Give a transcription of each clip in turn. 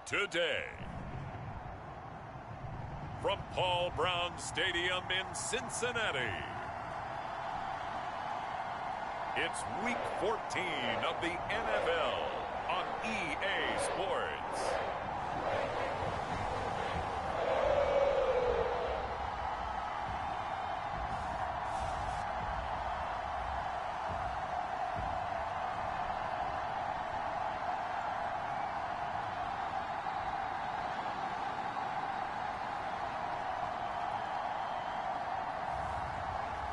today. From Paul Brown Stadium in Cincinnati, it's Week 14 of the NFL on EA Sports.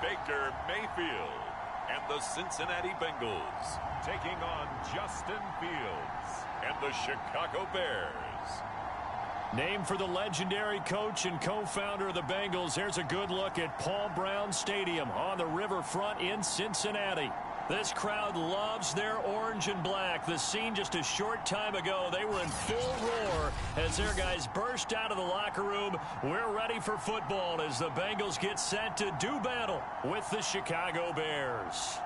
Baker Mayfield and the Cincinnati Bengals taking on Justin Fields and the Chicago Bears. Named for the legendary coach and co-founder of the Bengals, here's a good look at Paul Brown Stadium on the riverfront in Cincinnati. This crowd loves their orange and black. The scene just a short time ago, they were in full roar as their guys burst out of the locker room. We're ready for football as the Bengals get set to do battle with the Chicago Bears.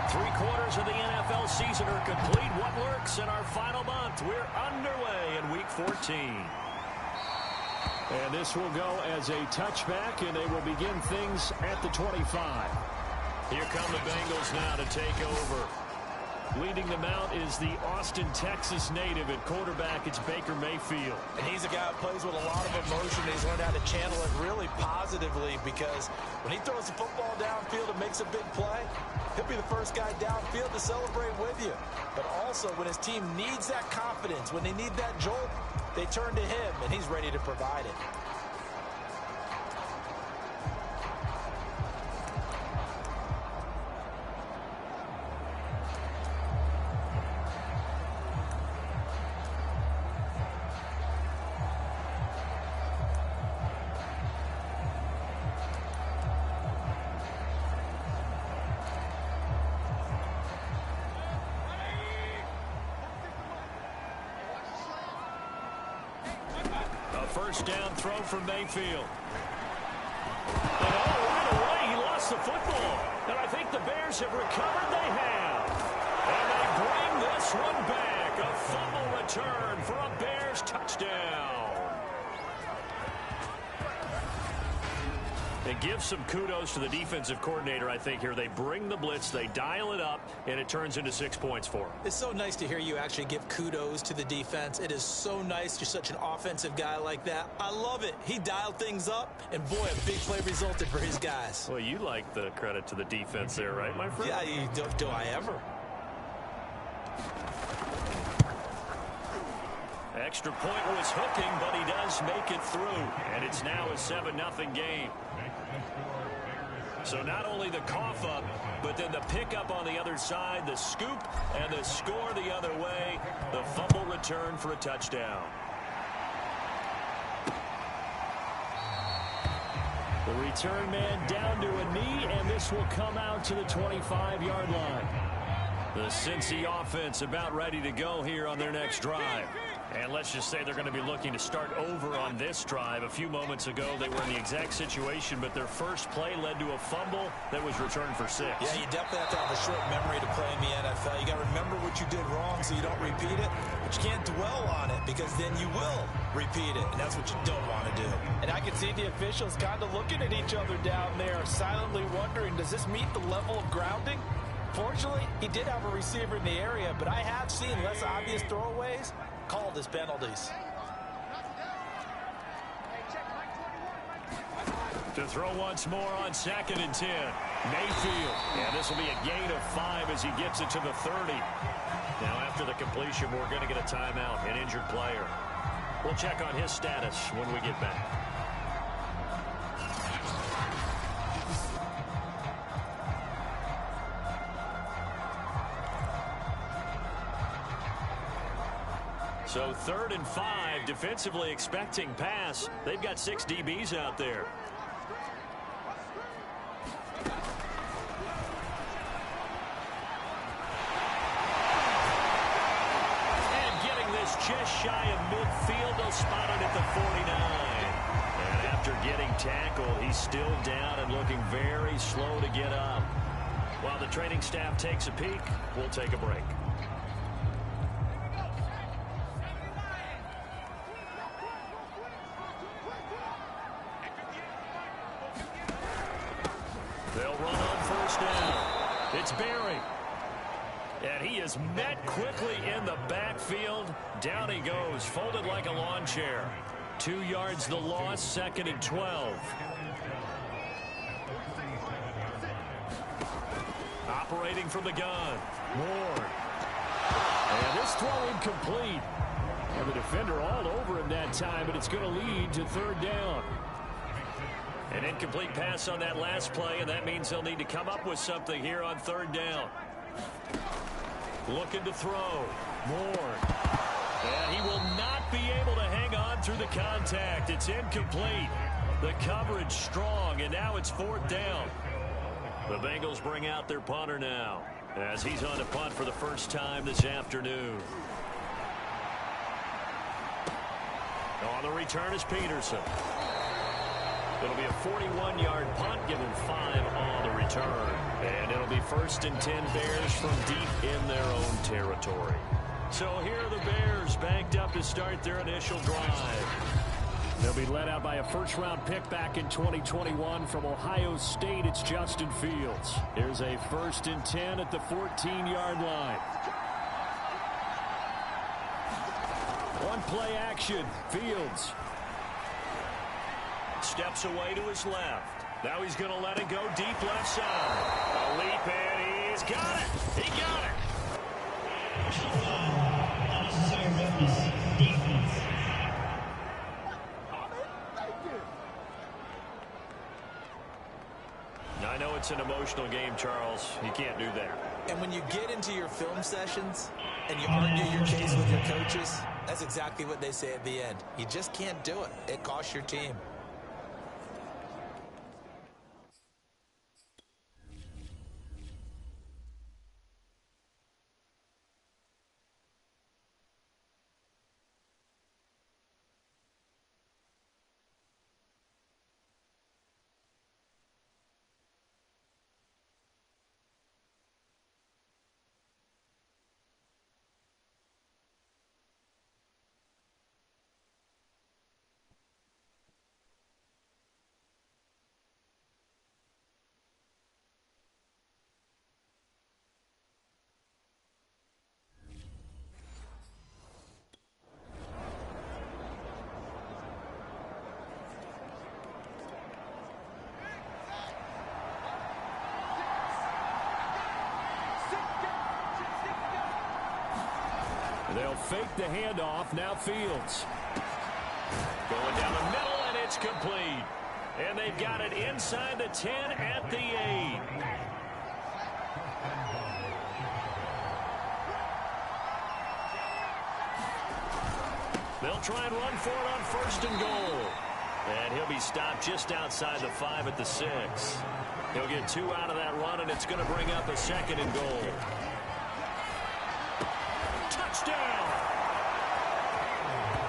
Three-quarters of the NFL season are complete. What lurks in our final month? We're underway in Week 14. And this will go as a touchback, and they will begin things at the 25. Here come the Bengals now to take over. Leading them out is the Austin, Texas native at quarterback. It's Baker Mayfield. And he's a guy who plays with a lot of emotion. He's learned how to channel it really positively because when he throws the football downfield and makes a big play, he'll be the first guy downfield to celebrate with you. But also, when his team needs that confidence, when they need that jolt, they turn to him, and he's ready to provide it. First down throw from Mayfield. And right away, he lost the football. And I think the Bears have recovered. They have. And they bring this one back. A fumble return for a Bears touchdown. And give some kudos to the defensive coordinator, I think, here. They bring the blitz, they dial it up, and it turns into 6 points for them. It's so nice to hear you actually give kudos to the defense. It is so nice you're such an offensive guy like that. I love it. He dialed things up, and boy, a big play resulted for his guys. Well, you like the credit to the defense there, right, my friend? Yeah, do I ever? Extra point was hooking, but he does make it through. And it's now a 7-0 game. So not only the cough up, but then the pickup on the other side, the scoop, and the score the other way. The fumble return for a touchdown. The return man down to a knee, and this will come out to the 25-yard line. The Cincy offense about ready to go here on their next drive. And let's just say they're going to be looking to start over on this drive. A few moments ago, they were in the exact situation, but their first play led to a fumble that was returned for 6. Yeah, you definitely have to have a short memory to play in the NFL. You got to remember what you did wrong so you don't repeat it, but you can't dwell on it because then you will repeat it, and that's what you don't want to do. And I can see the officials kind of looking at each other down there, silently wondering, does this meet the level of grounding? Fortunately, he did have a receiver in the area, but I have seen less obvious throwaways called as penalties. To throw once more on 2nd and 10. Mayfield. And this will be a gain of 5 as he gets it to the 30. Now after the completion, we're going to get a timeout, an injured player. We'll check on his status when we get back. So 3rd and 5, defensively expecting pass. They've got 6 DBs out there. And getting this just shy of midfield. They'll spot it at the 49. And after getting tackled, he's still down and looking very slow to get up. While the training staff takes a peek, we'll take a break. They'll run on first down. It's Barry. And he is met quickly in the backfield. Down he goes, folded like a lawn chair. 2 yards the loss, 2nd and 12. Operating from the gun. Moore. And this throw incomplete. And the defender all over him that time, but it's going to lead to 3rd down. An incomplete pass on that last play, and that means they'll need to come up with something here on 3rd down. Looking to throw. Moore. And he will not be able to hang on through the contact. It's incomplete. The coverage strong, and now it's 4th down. The Bengals bring out their punter now as he's on to punt for the first time this afternoon. On the return is Peterson. It'll be a 41-yard punt, given 5 on the return. And it'll be 1st and 10 Bears from deep in their own territory. So here are the Bears banked up to start their initial drive. They'll be led out by a first-round pick back in 2021 from Ohio State. It's Justin Fields. Here's a 1st and 10 at the 14-yard line. One play action. Fields steps away to his left. Now he's going to let it go deep left side. A leap in. He's got it. He got it. I know it's an emotional game, Charles. You can't do that. And when you get into your film sessions and you argue your case with your coaches, that's exactly what they say at the end. You just can't do it. It costs your team. They'll fake the handoff. Now Fields. Going down the middle, and it's complete. And they've got it inside the 10 at the 8. They'll try and run for it on 1st and goal. And he'll be stopped just outside the 5 at the 6. He'll get 2 out of that run, and it's going to bring up a 2nd and goal. Touchdown!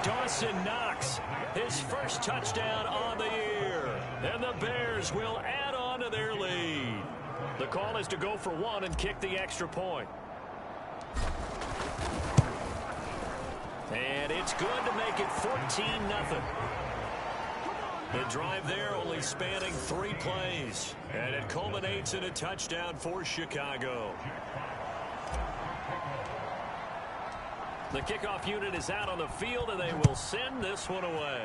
Dawson Knox, his first touchdown on the year. And the Bears will add on to their lead. The call is to go for 1 and kick the extra point. And it's good to make it 14-0. The drive there only spanning 3 plays. And it culminates in a touchdown for Chicago. The kickoff unit is out on the field, and they will send this one away.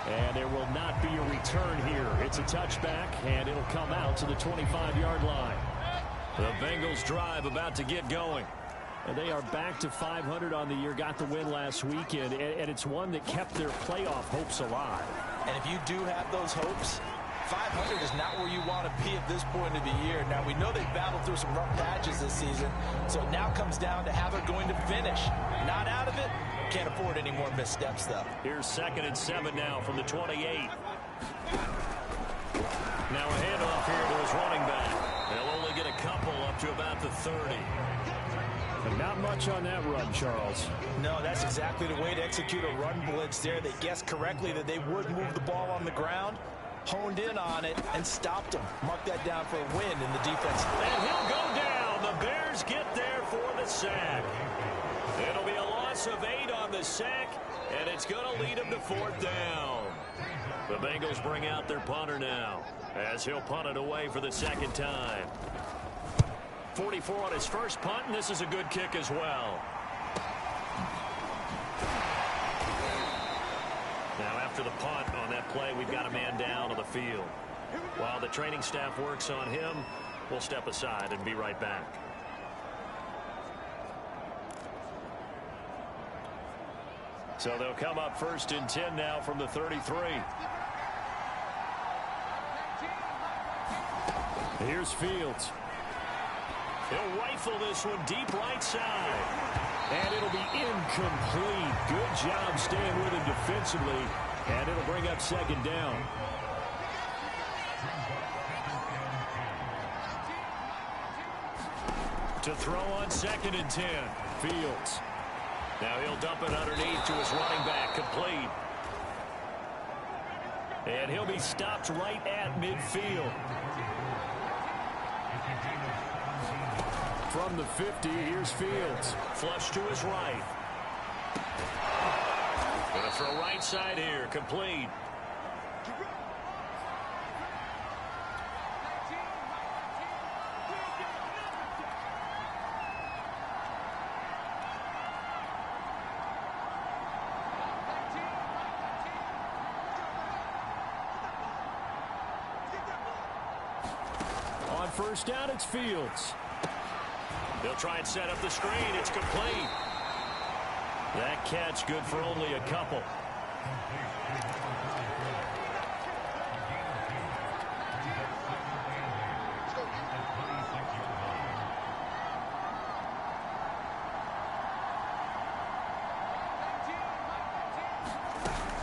And there will not be a return here. It's a touchback, and it'll come out to the 25-yard line. The Bengals drive about to get going. And they are back to 500 on the year, got the win last weekend, and it's one that kept their playoff hopes alive. And if you do have those hopes, 500 is not where you want to be at this point of the year. Now, we know they've battled through some rough patches this season, so it now comes down to how they're going to finish. Not out of it. Can't afford any more missteps, though. Here's 2nd and 7 now from the 28. Now a handoff here to his running back. They'll only get a couple up to about the 30. And not much on that run, Charles. No, that's exactly the way to execute a run blitz there. They guessed correctly that they would move the ball on the ground, honed in on it, and stopped them. Mark that down for a win in the defense. And he'll go down. The Bears get there for the sack. It'll be a loss of 8 on the sack, and it's going to lead them to 4th down. The Bengals bring out their punter now, as he'll punt it away for the 2nd time. 44 on his first punt, and this is a good kick as well. Now after the punt on that play, we've got a man down on the field. While the training staff works on him, we'll step aside and be right back. So they'll come up 1st and 10 now from the 33. Here's Fields. He'll rifle this one deep right side. And it'll be incomplete. Good job staying with him defensively. And it'll bring up 2nd down. To throw on 2nd and 10. Fields. Now he'll dump it underneath to his running back. Complete. And he'll be stopped right at midfield. From the 50, here's Fields. Flush to his right. Gonna throw right side here. Complete. On 1st down, it's Fields. They'll try and set up the screen. It's complete. That catch good for only a couple.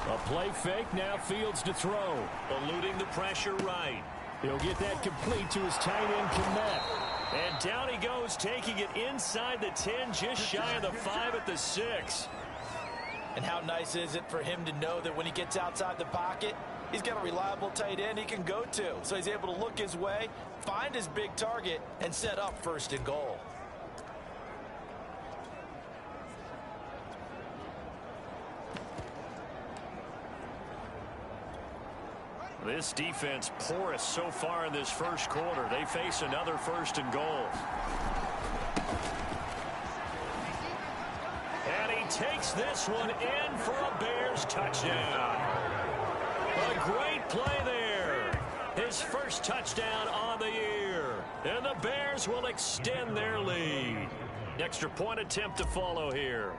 A play fake. Now Fields to throw. Eluding the pressure right. He'll get that complete to his tight end, Kmet. And down he goes, taking it inside the 10, just shy of the 5 at the 6. And how nice is it for him to know that when he gets outside the pocket, he's got a reliable tight end he can go to. So he's able to look his way, find his big target, and set up 1st and goal. This defense porous so far in this 1st quarter. They face another 1st and goal. And he takes this one in for a Bears touchdown. A great play there. His first touchdown on the year. And the Bears will extend their lead. Extra point attempt to follow here.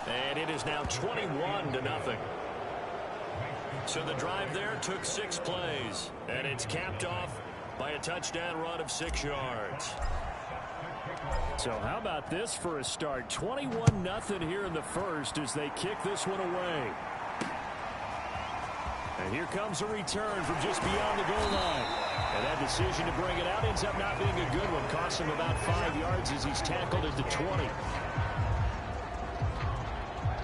And it is now 21-0. So the drive there took 6 plays. And it's capped off by a touchdown run of 6 yards. So how about this for a start? 21-0 here in the 1st as they kick this one away. And here comes a return from just beyond the goal line. And that decision to bring it out ends up not being a good one. Costs him about 5 yards as he's tackled at the 20.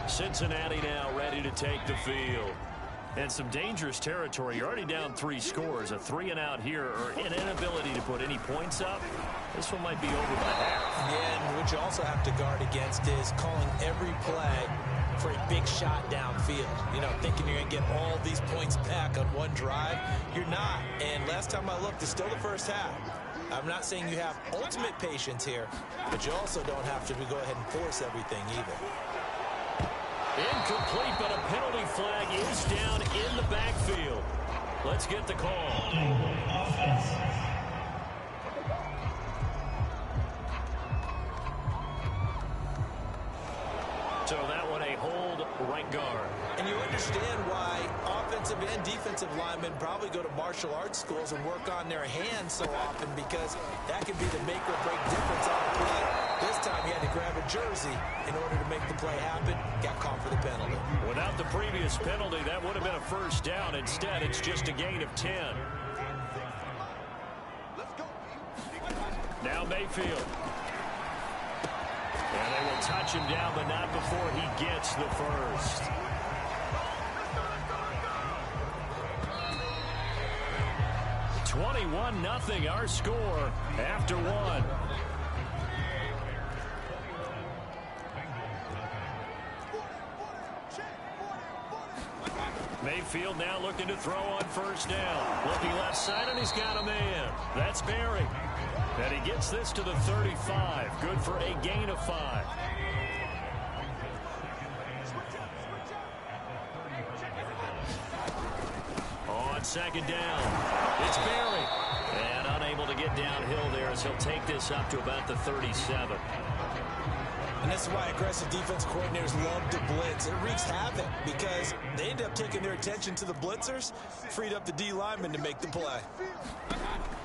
Cincinnati now ready to take the field. And some dangerous territory. You're already down 3 scores. A 3-and-out here, or an inability to put any points up. This one might be over by half. Yeah, and what you also have to guard against is calling every play for a big shot downfield. You know, thinking you're going to get all these points back on one drive. You're not. And last time I looked, it's still the 1st half. I'm not saying you have ultimate patience here, but you also don't have to go ahead and force everything either. Incomplete, but a penalty flag is down in the backfield. Let's get the call. So that one a hold right guard. And you understand why offensive and defensive linemen probably go to martial arts schools and work on their hands so often, because that could be the make or break difference on the play. This time he had to grab a jersey in order to make the play happen. Got called for the penalty. Without the previous penalty, that would have been a 1st down. Instead, it's just a gain of 10. Mayfield. And they will touch him down, but not before he gets the first. $21-0 our score after one. Mayfield now looking to throw on first down. Looking left side, and he's got a man. That's Barry. And he gets this to the 35. Good for a gain of 5. On second down, it's Barry. And unable to get downhill there as he'll take this up to about the 37. And this is why aggressive defense coordinators love to blitz. It wreaks havoc because they end up taking their attention to the blitzers, freed up the D lineman to make the play.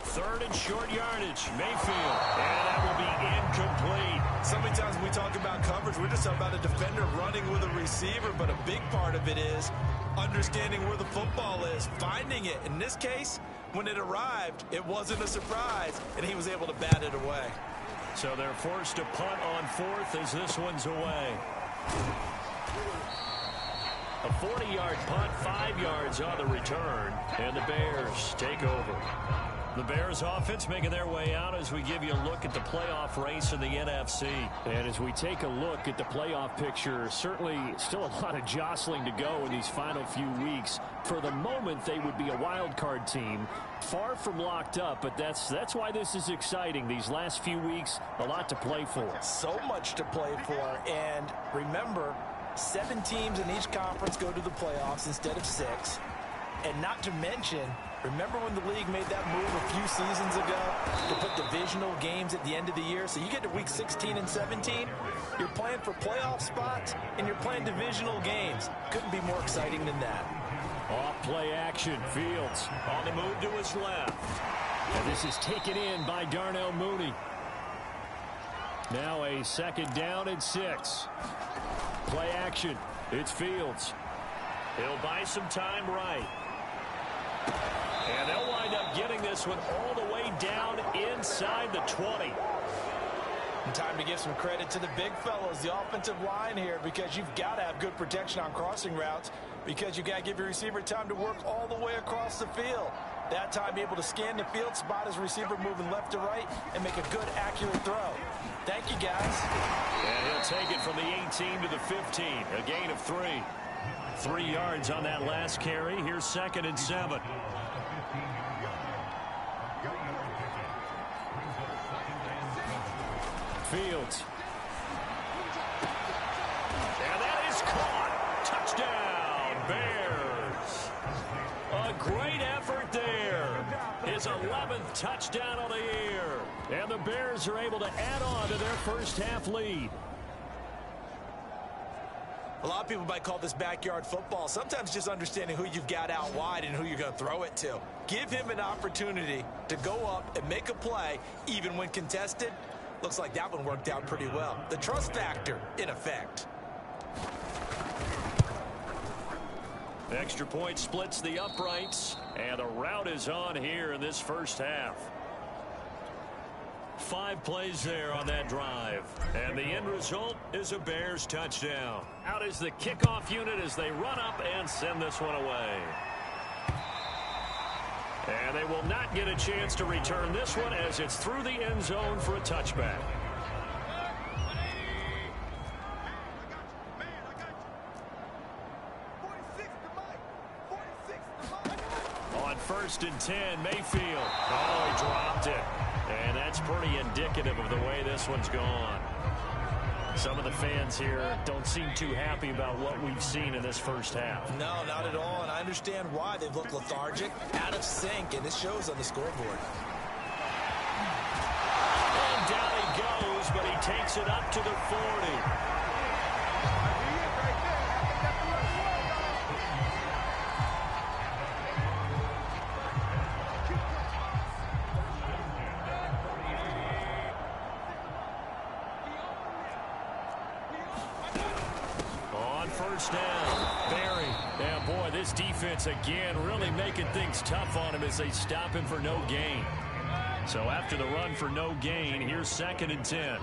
Third and short yardage, Mayfield. And that will be incomplete. So many times when we talk about coverage, we're just talking about a defender running with a receiver, but a big part of it is understanding where the football is, finding it. In this case, when it arrived, it wasn't a surprise, and he was able to bat it away. So they're forced to punt on fourth as this one's away. A 40-yard punt, 5 yards on the return, and the Bears take over. The Bears offense making their way out as we give you a look at the playoff race in the NFC. And as we take a look at the playoff picture, certainly still a lot of jostling to go in these final few weeks. For the moment, they would be a wild card team, far from locked up, but that's why this is exciting. These last few weeks, a lot to play for. So much to play for, and remember, 7 teams in each conference go to the playoffs instead of 6. And not to mention, remember when the league made that move a few seasons ago to put divisional games at the end of the year? So you get to week 16 and 17, you're playing for playoff spots, and you're playing divisional games. Couldn't be more exciting than that. Off play action, Fields on the move to his left. And this is taken in by Darnell Mooney. Now a second down and 6. Play action, it's Fields. He'll buy some time right. And they'll wind up getting this one all the way down inside the 20. And time to give some credit to the big fellows, the offensive line here, because you've got to have good protection on crossing routes, because you've got to give your receiver time to work all the way across the field. That time able to scan the field, spot his receiver moving left to right, and make a good, accurate throw. Thank you, guys. And he'll take it from the 18 to the 15, a gain of 3. 3 yards on that last carry. Here's 2nd and 7. Fields. And that is caught. Touchdown, Bears. A great effort there. His 11th touchdown of the year. And the Bears are able to add on to their first half lead. A lot of people might call this backyard football. Sometimes just understanding who you've got out wide and who you're going to throw it to. Give him an opportunity to go up and make a play, even when contested. Looks like that one worked out pretty well. The trust factor in effect. Extra point splits the uprights, and the route is on here in this first half. 5 plays there on that drive, and the end result is a Bears touchdown. Out is the kickoff unit as they run up and send this one away. And they will not get a chance to return this one as it's through the end zone for a touchback. On 1st and 10, Mayfield. Oh, he dropped it. And that's pretty indicative of the way this one's gone. Some of the fans here don't seem too happy about what we've seen in this first half. No, not at all, and I understand why. They've looked lethargic, out of sync, and it shows on the scoreboard. And down he goes, but he takes it up to the 40. First down, Barry. Yeah, boy, this defense again really making things tough on him as they stop him for no gain. So after the run for no gain, here's 2nd and 10.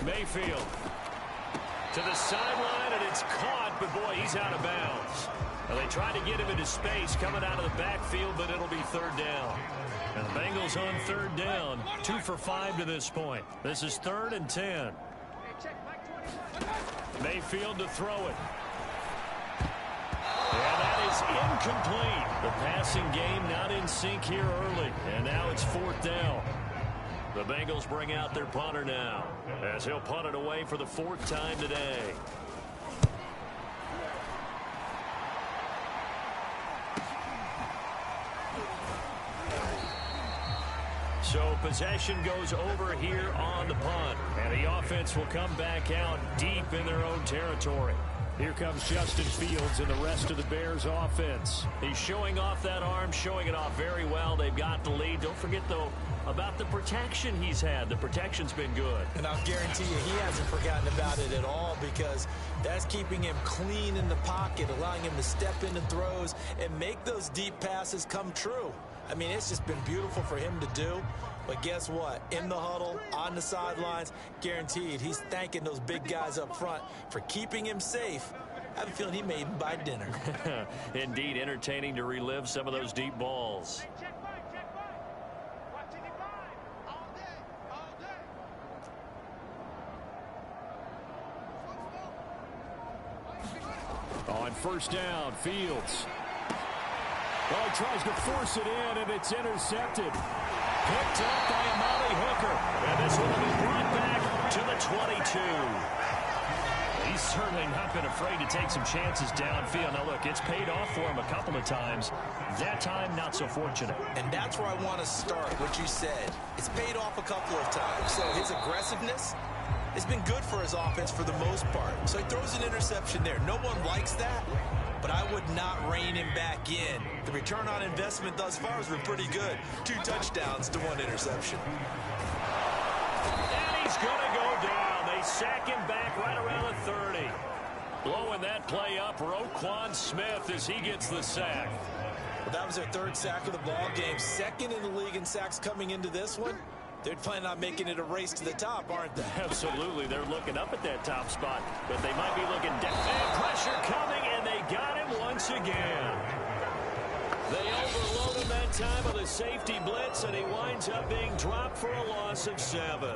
Mayfield to the sideline, and it's caught, but boy, he's out of bounds. Well, they tried to get him into space coming out of the backfield, but it'll be 3rd down. And the Bengals on 3rd down, 2 for 5 to this point. This is 3rd and 10. Mayfield to throw it. And that is incomplete. The passing game not in sync here early. And now it's 4th down. The Bengals bring out their punter now, as he'll punt it away for the 4th time today. So possession goes over here on the punt. And the offense will come back out deep in their own territory. Here comes Justin Fields and the rest of the Bears offense. He's showing off that arm, showing it off very well. They've got the lead. Don't forget, though, about the protection he's had. The protection's been good. And I'll guarantee you he hasn't forgotten about it at all, because that's keeping him clean in the pocket, allowing him to step into throws and make those deep passes come true. I mean, it's just been beautiful for him to do. But guess what? In the huddle, on the sidelines, guaranteed he's thanking those big guys up front for keeping him safe. I have a feeling he may even buy dinner. Indeed, entertaining to relive some of those deep balls. On 1st down, Fields. Well, he tries to force it in, and it's intercepted. Picked up by Amari Hooker. And this one will be brought back to the 22. He's certainly not been afraid to take some chances downfield. Now, look, it's paid off for him a couple of times. That time, not so fortunate. And that's where I want to start, what you said. It's paid off a couple of times. So his aggressiveness has been good for his offense for the most part. So he throws an interception there. No one likes that, but I would not rein him back in. The return on investment thus far has been pretty good. 2 touchdowns to 1 interception. And he's going to go down. They sack him back right around the 30. Blowing that play up, Roquan Smith, as he gets the sack. Well, that was their 3rd sack of the ball game. 2nd in the league in sacks coming into this one. They're planning on making it a race to the top, aren't they? Absolutely. They're looking up at that top spot, but they might be looking down. And pressure coming, and they got him once again. They overload him that time with a safety blitz, and he winds up being dropped for a loss of 7.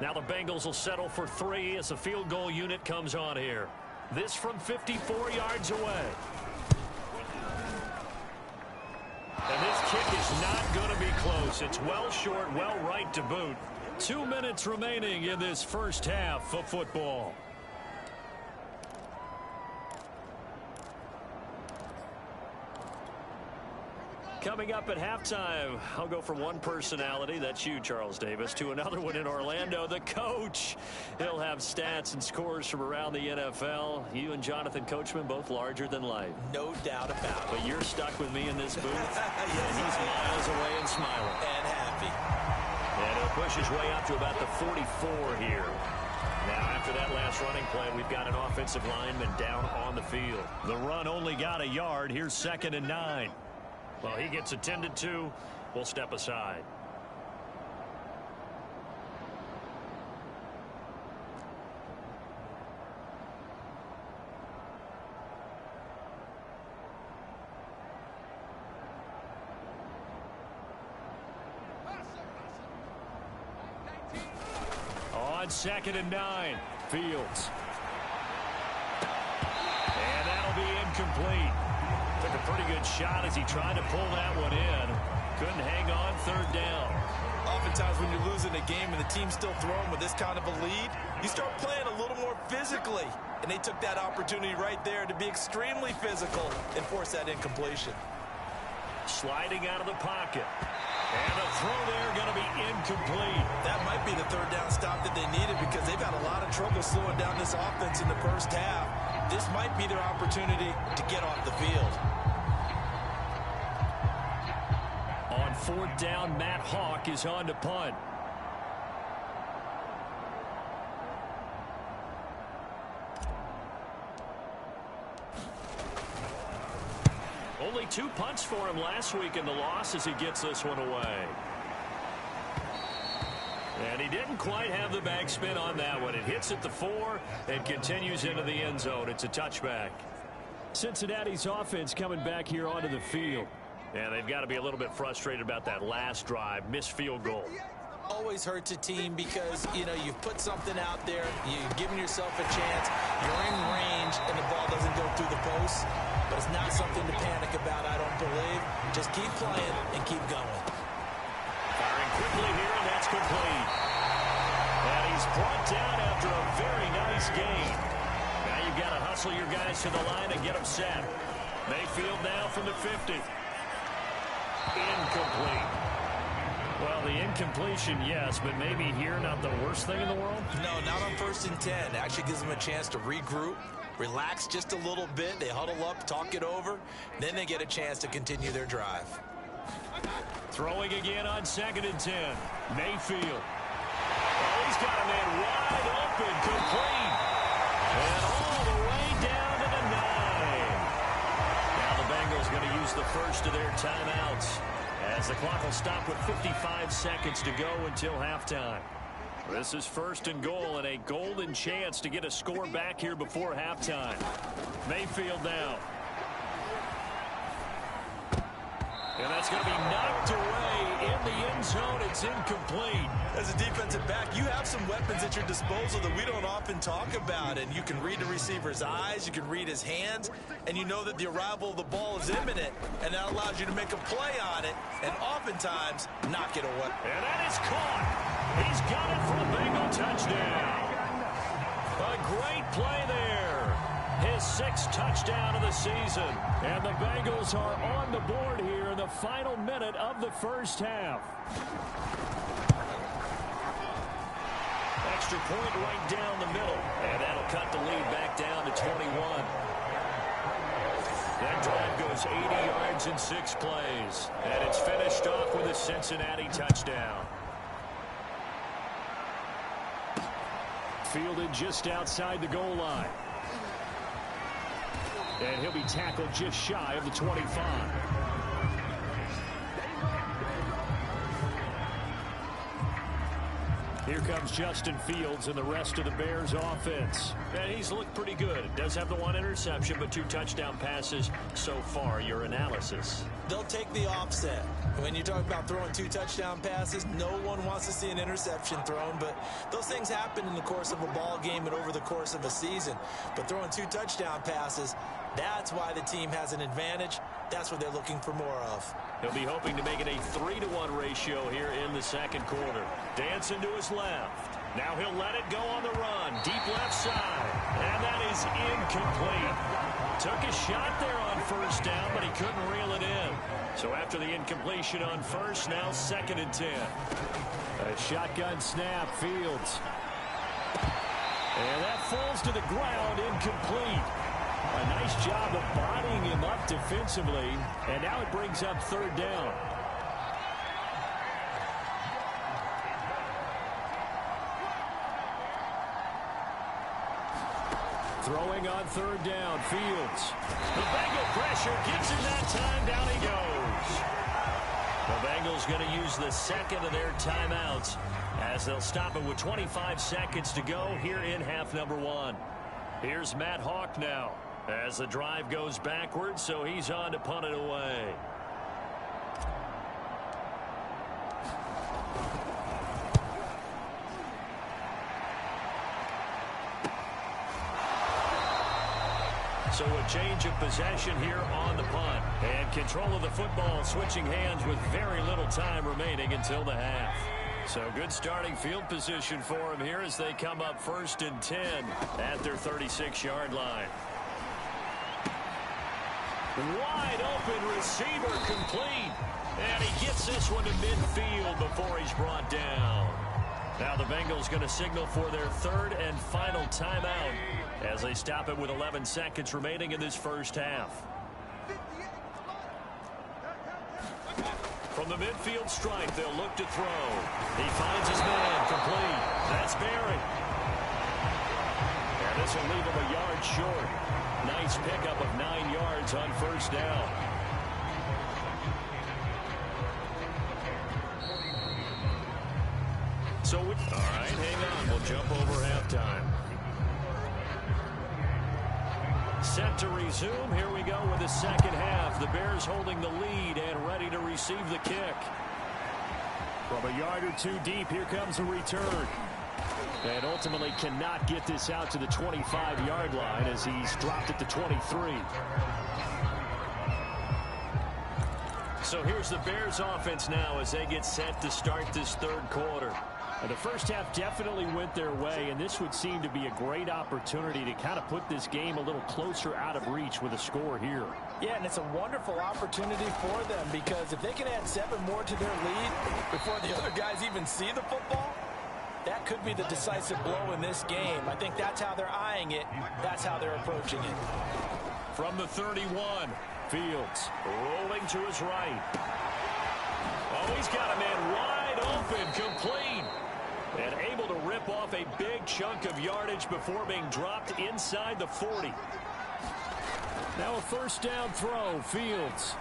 Now the Bengals will settle for 3 as the field goal unit comes on here. This from 54 yards away. And this kick is not going to be close. It's well short, well right to boot. 2 minutes remaining in this first half of football. Coming up at halftime, I'll go from one personality, that's you, Charles Davis, to another one in Orlando, the coach. He'll have stats and scores from around the NFL. You and Jonathan Coachman, both larger than life. No doubt about it. But you're stuck with me in this booth. Yes, and he's miles away and smiling. And happy. And he'll push his way up to about the 44 here. Now, after that last running play, we've got an offensive lineman down on the field. The run only got a yard. Here's 2nd and 9. Well, he gets attended to. We'll step aside. On 2nd and 9, Fields. And that'll be incomplete. Took a pretty good shot as he tried to pull that one in. Couldn't hang on 3rd down. Oftentimes when you're losing a game and the team's still throwing with this kind of a lead, you start playing a little more physically. And they took that opportunity right there to be extremely physical and force that incompletion. Sliding out of the pocket. And the throw there going to be incomplete. That might be the 3rd down stop that they needed, because they've had a lot of trouble slowing down this offense in the first half. This might be their opportunity to get off the field. On 4th down, Matt Hawk is on to punt. Only 2 punts for him last week in the loss as he gets this one away. And he didn't quite have the backspin on that one. It hits at the 4 and continues into the end zone. It's a touchback. Cincinnati's offense coming back here onto the field. And they've got to be a little bit frustrated about that last drive. Missed field goal. Always hurts a team because, you know, you've put something out there, you've given yourself a chance, you're in range, and the ball doesn't go through the post. But it's not something to panic about, I don't believe. Just keep playing and keep going. Firing quickly here, and that's complete. And he's brought down after a very nice gain. Now you've got to hustle your guys to the line and get them set. Mayfield now from the 50. Incomplete. Well, the incompletion, yes, but maybe here not the worst thing in the world? No, not on 1st and 10. It actually gives them a chance to regroup, relax just a little bit. They huddle up, talk it over. Then they get a chance to continue their drive. Throwing again on 2nd and 10. Mayfield. Oh, he's got a man wide open, complete. And all the way down to the 9. Now the Bengals going to use the first of their timeouts, as the clock will stop with 55 seconds to go until halftime. This is 1st and goal and a golden chance to get a score back here before halftime. Mayfield now. And that's going to be knocked away in the end zone. It's incomplete. As a defensive back, you have some weapons at your disposal that we don't often talk about. And you can read the receiver's eyes, you can read his hands, and you know that the arrival of the ball is imminent. And that allows you to make a play on it and oftentimes knock it away. And that is caught. He's got it for a Bengal touchdown. A great play there. His 6th touchdown of the season. And the Bengals are on the board here in the final minute of the first half. Extra point right down the middle. And that'll cut the lead back down to 21. That drive goes 80 yards in 6 plays. And it's finished off with a Cincinnati touchdown. Fielded just outside the goal line. And he'll be tackled just shy of the 25. Here comes Justin Fields and the rest of the Bears offense. And he's looked pretty good. Does have the 1 interception, but 2 touchdown passes so far. Your analysis? They'll take the offset. When you talk about throwing 2 touchdown passes, no one wants to see an interception thrown, but those things happen in the course of a ball game and over the course of a season. But throwing 2 touchdown passes, that's why the team has an advantage. That's what they're looking for more of. He'll be hoping to make it a 3-to-1 ratio here in the 2nd quarter. Dancing to his left. Now he'll let it go on the run. Deep left side. And that is incomplete. Took a shot there on 1st down, but he couldn't reel it in. So after the incompletion on 1st, now 2nd and 10. A shotgun snap, Fields. And that falls to the ground, incomplete. A nice job of bodying him up defensively, and now it brings up 3rd down. Throwing on 3rd down, Fields. The Bengal pressure gives him that time. Down he goes. The Bengals going to use the 2nd of their timeouts as they'll stop it with 25 seconds to go here in half number 1. Here's Matt Hawk now as the drive goes backwards, so he's on to punt it away. So a change of possession here on the punt. And control of the football switching hands with very little time remaining until the half. So good starting field position for them here as they come up 1st and 10 at their 36-yard line. Wide open receiver complete. And he gets this one to midfield before he's brought down. Now the Bengals going to signal for their 3rd and final timeout as they stop it with 11 seconds remaining in this first half. From the midfield stripe, they'll look to throw. He finds his man complete. That's Barry. And this will leave him a yard short. Nice pickup of 9 yards on 1st down. All right, hang on. We'll jump over halftime. Set to resume. Here we go with the second half. The Bears holding the lead and ready to receive the kick. From a yard or two deep, here comes a return. And ultimately cannot get this out to the 25-yard line as he's dropped at the 23. So here's the Bears offense now as they get set to start this third quarter. The first half definitely went their way, and this would seem to be a great opportunity to kind of put this game a little closer out of reach with a score here. Yeah, and it's a wonderful opportunity for them because if they can add 7 more to their lead before the other guys even see the football, that could be the decisive blow in this game. I think that's how they're eyeing it. That's how they're approaching it. From the 31, Fields rolling to his right. Oh, he's got a man wide open, complete. And able to rip off a big chunk of yardage before being dropped inside the 40. Now a first down throw, Fields.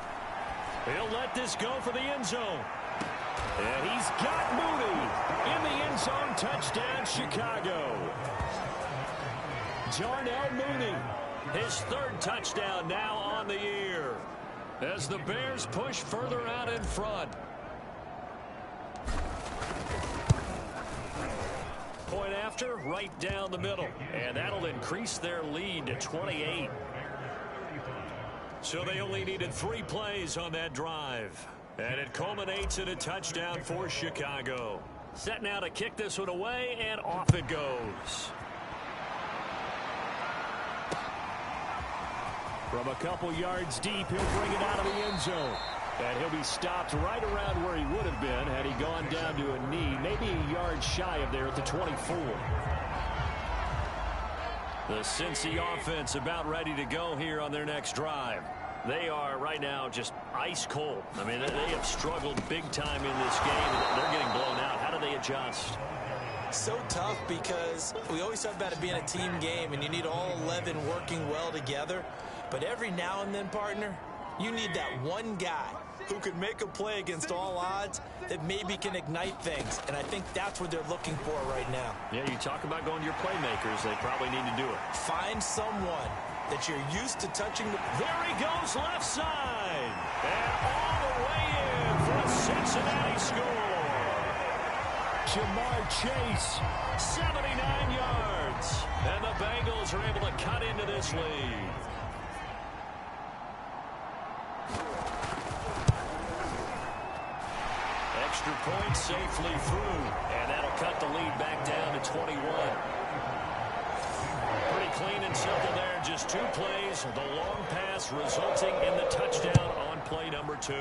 He'll let this go for the end zone. And he's got Mooney in the end zone. Touchdown, Chicago. Darnell Mooney, his third touchdown now on the year as the Bears push further out in front. Point after, right down the middle. And that'll increase their lead to 28. So they only needed 3 plays on that drive. And it culminates in a touchdown for Chicago. Set now to kick this one away, and off it goes. From a couple yards deep, he'll bring it out of the end zone. And he'll be stopped right around where he would have been had he gone down to a knee, maybe a yard shy of there at the 24. The Cincy offense about ready to go here on their next drive. They are right now just ice cold. I mean, they have struggled big time in this game. They're getting blown out. How do they adjust? So tough because we always talk about it being a team game and you need all 11 working well together. But every now and then, partner, you need that one guy who can make a play against all odds that maybe can ignite things. And I think that's what they're looking for right now. Yeah, you talk about going to your playmakers. They probably need to do it. Find someone that you're used to touching the... There he goes, left side. And all the way in for a Cincinnati score. Jamar Chase, 79 yards. And the Bengals are able to cut into this lead. Extra point safely through. And that'll cut the lead back down to 21. Pretty clean and simple there. Just 2 plays. The long pass resulting in the touchdown on play number 2.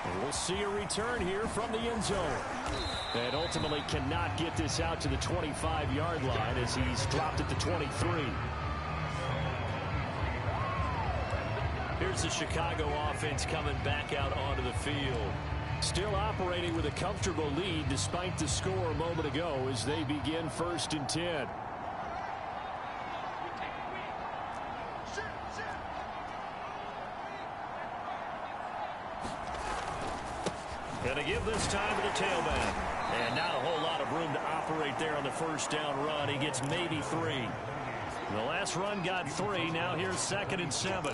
And we'll see a return here from the end zone. And ultimately cannot get this out to the 25-yard line as he's dropped at the 23. Here's the Chicago offense coming back out onto the field. Still operating with a comfortable lead despite the score a moment ago as they begin 1st and 10. Going to give this time to the tailback. And not a whole lot of room to operate there on the first down run. He gets maybe 3. The last run got 3. Now here's 2nd and 7.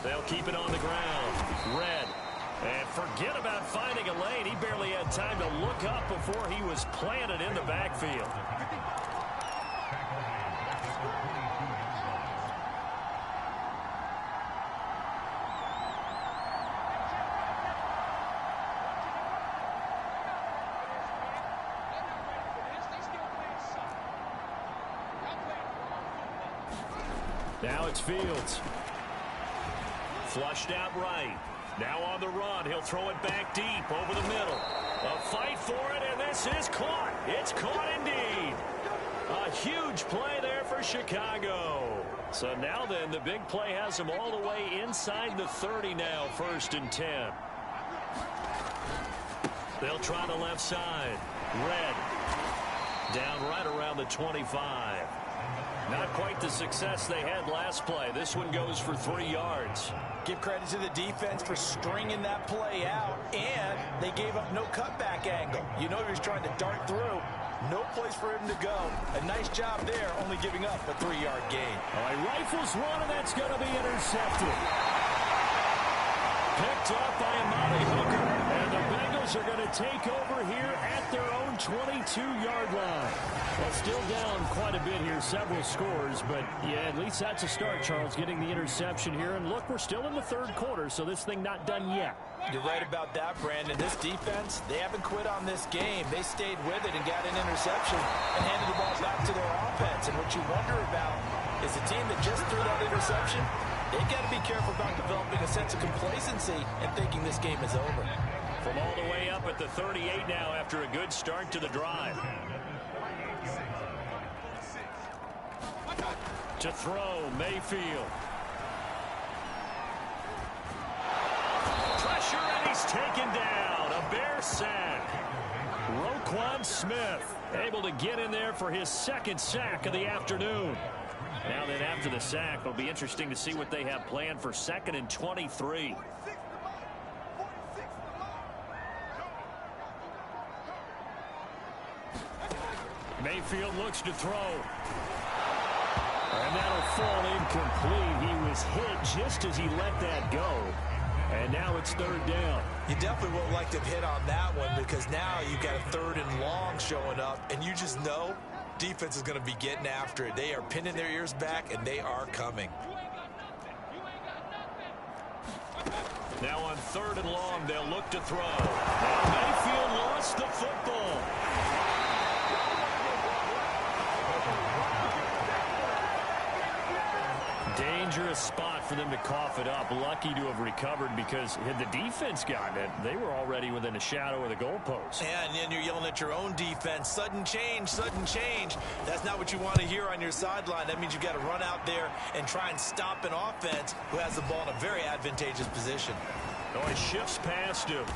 They'll keep it on the ground. Red. And forget about finding a lane. He barely had time to look up before he was planted in the backfield. Now it's Fields. Flushed out right. Now on the run. He'll throw it back deep over the middle. A fight for it, and this is caught. It's caught indeed. A huge play there for Chicago. So now then, the big play has them all the way inside the 30 now, 1st and 10. They'll try the left side. Red. Down right around the 25. Not quite the success they had last play. This one goes for 3 yards. Give credit to the defense for stringing that play out, and they gave up no cutback angle. You know he was trying to dart through. No place for him to go. A nice job there, only giving up a 3-yard gain. All right, rifles one, and that's going to be intercepted. Picked up by Amari Hooker. And the Bengals are going to take over here at their own 22-yard line. Well, still down quite a bit here, several scores, but yeah, at least that's a start, Charles, getting the interception here. And look, we're still in the third quarter, so this thing not done yet. You're right about that, Brandon. This defense, they haven't quit on this game. They stayed with it and got an interception and handed the ball back to their offense. And what you wonder about is the team that just threw that interception, they've got to be careful about developing a sense of complacency and thinking this game is over. From all the way up at the 38 now after a good start to the drive. To throw, Mayfield. Pressure, and he's taken down. A Bear sack. Roquan Smith able to get in there for his second sack of the afternoon. Now then, after the sack, it'll be interesting to see what they have planned for 2nd and 23. Mayfield looks to throw. And that'll fall incomplete. He was hit just as he let that go. And now it's 3rd down. You definitely won't like to hit on that one because now you've got a 3rd and long showing up, and you just know defense is going to be getting after it. They are pinning their ears back, and they are coming. Now on 3rd and long, they'll look to throw. And Mayfield lost the football. Dangerous spot for them to cough it up. Lucky to have recovered because had the defense gotten it, they were already within a shadow of the goalpost. And then you're yelling at your own defense. Sudden change, sudden change. That's not what you want to hear on your sideline. That means you've got to run out there and try and stop an offense who has the ball in a very advantageous position. Oh, he shifts past him.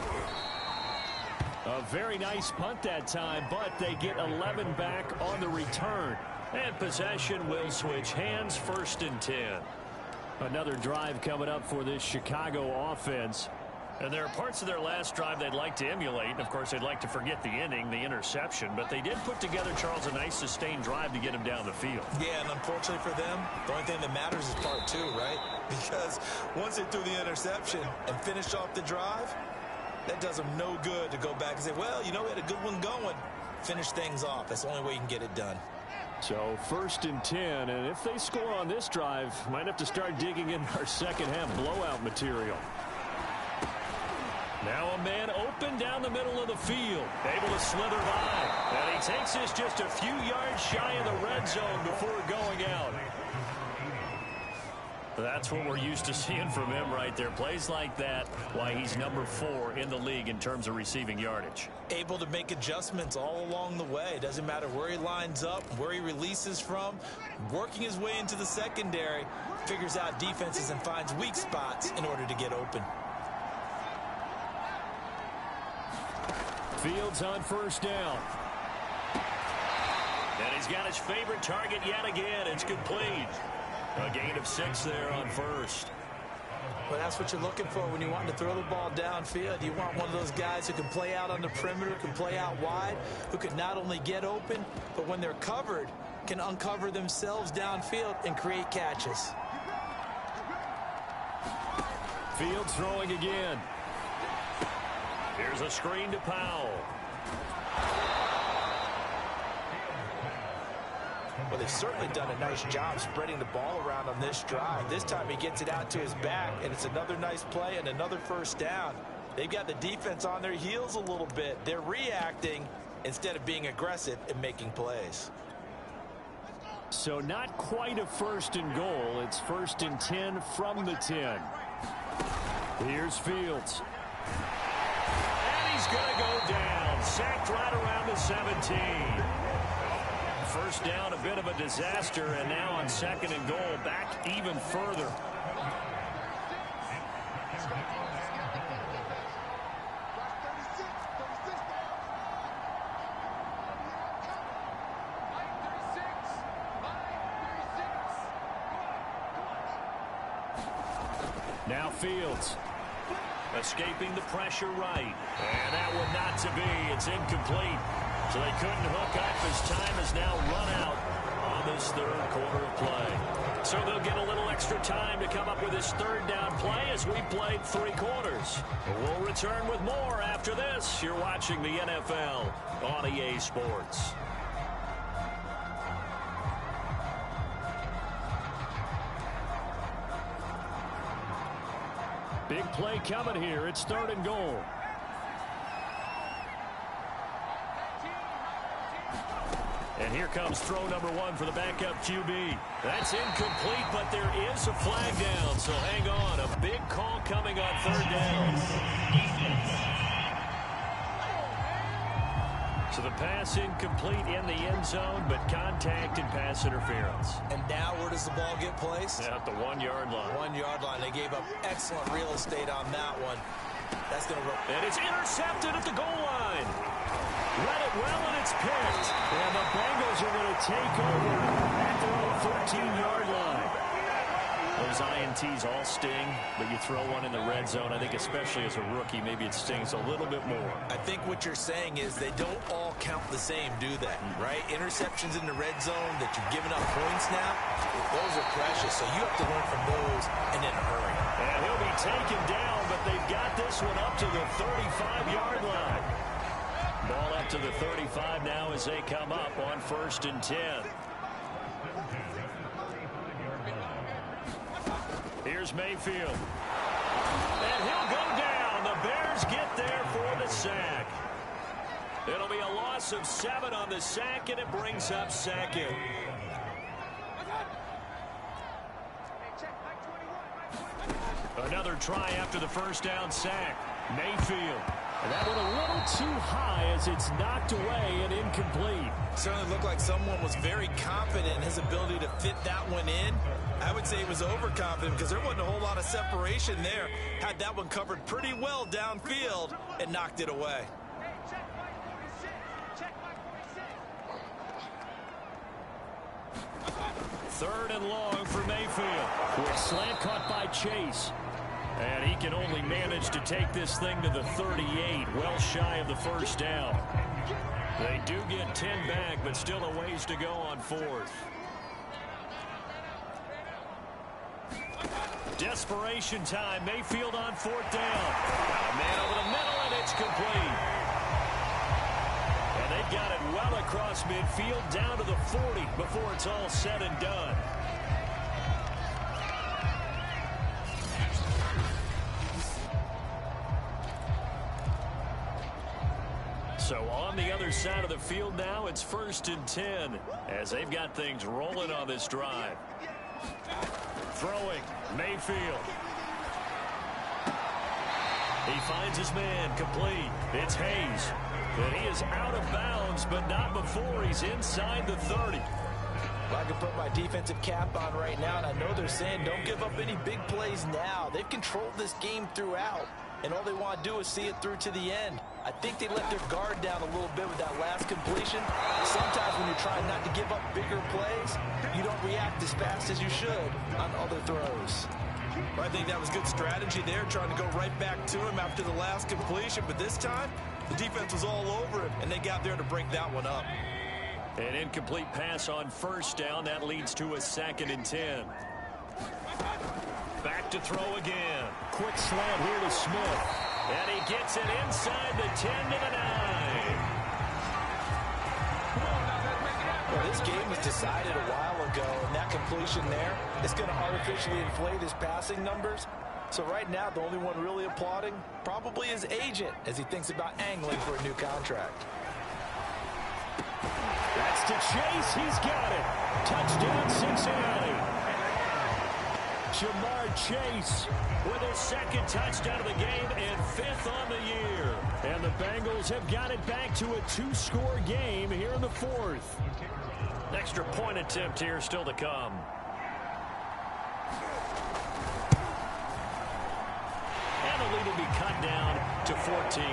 A very nice punt that time, but they get 11 back on the return. And possession will switch hands, 1st and 10. Another drive coming up for this Chicago offense. And there are parts of their last drive they'd like to emulate. And, of course, they'd like to forget the ending, the interception. But they did put together, Charles, a nice sustained drive to get him down the field. Yeah, and unfortunately for them, the only thing that matters is part 2, right? Because once they threw the interception and finished off the drive, that does them no good to go back and say, well, you know, we had a good one going. Finish things off. That's the only way you can get it done. So 1st and 10, and if they score on this drive, might have to start digging in our second half blowout material. Now a man open down the middle of the field, able to slither by. And he takes this just a few yards shy of the red zone before going out. That's what we're used to seeing from him right there. Plays like that, why he's number 4 in the league in terms of receiving yardage. Able to make adjustments all along the way. Doesn't matter where he lines up, where he releases from. Working his way into the secondary, figures out defenses and finds weak spots in order to get open. Fields on 1st down. And he's got his favorite target yet again. It's complete. A gain of 6 there on 1st. Well, that's what you're looking for when you want to throw the ball downfield. You want one of those guys who can play out on the perimeter, can play out wide, who can not only get open, but when they're covered, can uncover themselves downfield and create catches. Fields throwing again. Here's a screen to Powell. Well, they've certainly done a nice job spreading the ball around on this drive. This time he gets it out to his back, and it's another nice play and another 1st down. They've got the defense on their heels a little bit. They're reacting instead of being aggressive and making plays. So not quite a 1st and goal. It's 1st and 10 from the 10. Here's Fields. And he's going to go down. Sacked right around the 17. 1st down, a bit of a disaster, and now on 2nd and goal, back even further. Now Fields. Escaping the pressure right. And that one not to be. It's incomplete. So they couldn't hook up as time has now run out on this third quarter of play. So they'll get a little extra time to come up with this third down play as we played 3 quarters. We'll return with more after this. You're watching the NFL on EA Sports. Big play coming here. It's 3rd and goal. And here comes throw number 1 for the backup QB. That's incomplete, but there is a flag down, so hang on. A big call coming on 3rd down. So the pass incomplete in the end zone, but contact and pass interference. And now where does the ball get placed? At the 1-yard line. 1-yard line. They gave up excellent real estate on that one. That's going to go. And it's intercepted at the goal line. Read it well, and it's picked. And the Bengals are going to take over at their own 13-yard line. Those INTs all sting, but you throw one in the red zone. I think especially as a rookie, maybe it stings a little bit more. I think what you're saying is they don't all count the same, do they? Right? Interceptions in the red zone that you've given up points now, those are precious. So you have to learn from those and in a hurry. And he'll be taken down, but they've got this one up to the 35-yard line. Ball up to the 35 now as they come up on 1st and 10. Here's Mayfield. And he'll go down. The Bears get there for the sack. It'll be a loss of 7 on the sack, and it brings up 2nd. Another try after the first down sack. Mayfield. And that went a little too high as it's knocked away and incomplete. Certainly looked like someone was very confident in his ability to fit that one in. I would say he was overconfident because there wasn't a whole lot of separation there. Had that one covered pretty well downfield and knocked it away. Third and long for Mayfield. Quick slant caught by Chase. And he can only manage to take this thing to the 38, well shy of the first down. They do get 10 back, but still a ways to go on 4th. Desperation time. Mayfield on 4th down. A man over the middle, and it's complete. And they've got it well across midfield down to the 40 before it's all said and done. So on the other side of the field now, it's 1st and 10 as they've got things rolling on this drive. Throwing, Mayfield. He finds his man, complete. It's Hayes. And he is out of bounds, but not before he's inside the 30. Well, I can put my defensive cap on right now, and I know they're saying don't give up any big plays now. They've controlled this game throughout, and all they want to do is see it through to the end. I think they let their guard down a little bit with that last completion. Sometimes when you're trying not to give up bigger plays, you don't react as fast as you should on other throws. Well, I think that was good strategy there, trying to go right back to him after the last completion. But this time, the defense was all over him, and they got there to break that one up. An incomplete pass on 1st down. That leads to a 2nd and 10. Back to throw again. Quick slant here to Smith. And he gets it inside the 10 to the 9. Well, this game was decided a while ago, and that completion there is going to artificially inflate his passing numbers. So right now, the only one really applauding probably his agent as he thinks about angling for a new contract. That's to Chase. He's got it. Touchdown, Cincinnati. Jamar Chase with his 2nd touchdown of the game and 5th on the year. And the Bengals have got it back to a 2-score game here in the 4th. Extra point attempt here still to come. And the lead will be cut down to 14.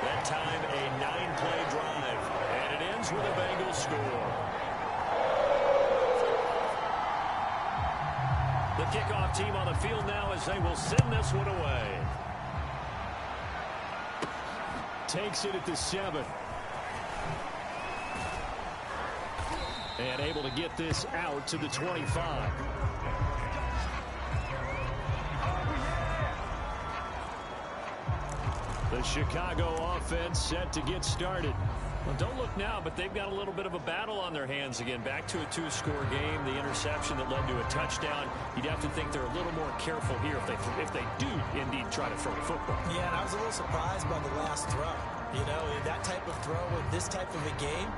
That time a 9-play drive. And it ends with a Bengals score. The kickoff team on the field now as they will send this one away. Takes it at the 7. And able to get this out to the 25. The Chicago offense set to get started. Well, don't look now, but they've got a little bit of a battle on their hands again. Back to a 2-score game. The interception that led to a touchdown. You'd have to think they're a little more careful here if they do indeed try to throw the football. Yeah, and I was a little surprised by the last throw. You know, that type of throw with this type of a game,